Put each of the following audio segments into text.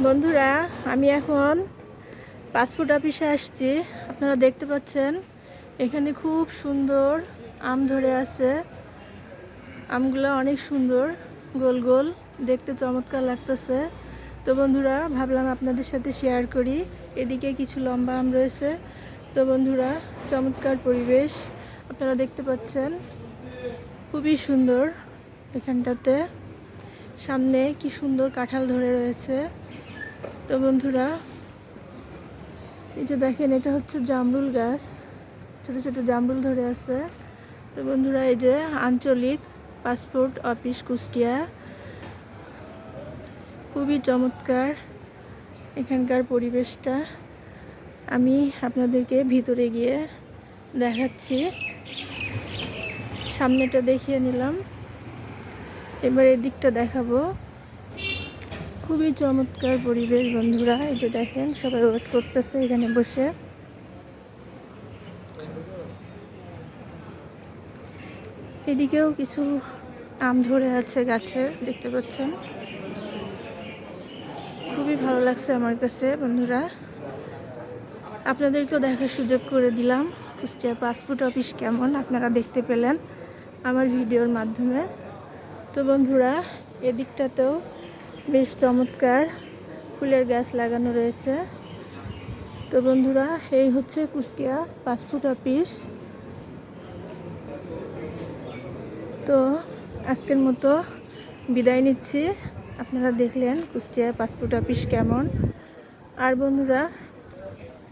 বন্ধুরা, আমি এখন পাসপোর্ট অফিসে আসছি। আপনারা দেখতে পাচ্ছেন এখানে খুব সুন্দর আম ধরে আছে। আমগুলো অনেক সুন্দর, গোল গোল, দেখতে চমৎকার লাগতেছে। তো বন্ধুরা, ভাবলাম আপনাদের সাথে শেয়ার করি। এদিকে কিছু লম্বা আম রয়েছে। তো বন্ধুরা, চমৎকার পরিবেশ আপনারা দেখতে পাচ্ছেন, খুবই সুন্দর। এখানটাতে সামনে কি সুন্দর কাঁঠাল ধরে রয়েছে। তো বন্ধুরা, এই যে দেখেন, এটা হচ্ছে জামরুল গাছ, ছোট ছোট জামরুল ধরে আছে। তো বন্ধুরা, এই যে আঞ্চলিক পাসপোর্ট অফিস কুষ্টিয়া, খুবই চমৎকার এখানকার পরিবেশটা। আমি আপনাদেরকে ভিতরে গিয়ে দেখাচ্ছি, সামনেটা দেখিয়ে নিলাম, এবার এদিকটা দেখাবো। খুবই চমৎকার পরিবেশ বন্ধুরা। এই যে দেখেন, সবাই ওয়েট করতেছে এখানে বসে। এদিকেও কিছু আম ধরে আছে গাছে, দেখতে পাচ্ছেন। খুবই ভালো লাগছে আমার কাছে বন্ধুরা। আপনাদেরকেও দেখার সুযোগ করে দিলাম কুষ্টিয়া পাসপোর্ট অফিস কেমন, আপনারা দেখতে পেলেন আমার ভিডিওর মাধ্যমে। তো বন্ধুরা, এদিকটাতেও বেশ চমৎকার ফুলের গাছ লাগানো রয়েছে। তো বন্ধুরা, এই হচ্ছে কুষ্টিয়া পাসপোর্ট অফিস। তো আজকের মতো বিদায় নিচ্ছি। আপনারা দেখলেন কুষ্টিয়া পাসপোর্ট অফিস কেমন। আর বন্ধুরা,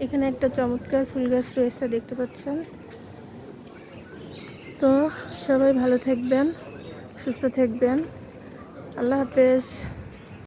এখানে একটা চমৎকার ফুল গাছ রয়েছে, দেখতে পাচ্ছেন। তো সবাই ভালো থাকবেন, সুস্থ থাকবেন। আল্লাহ হাফেজ।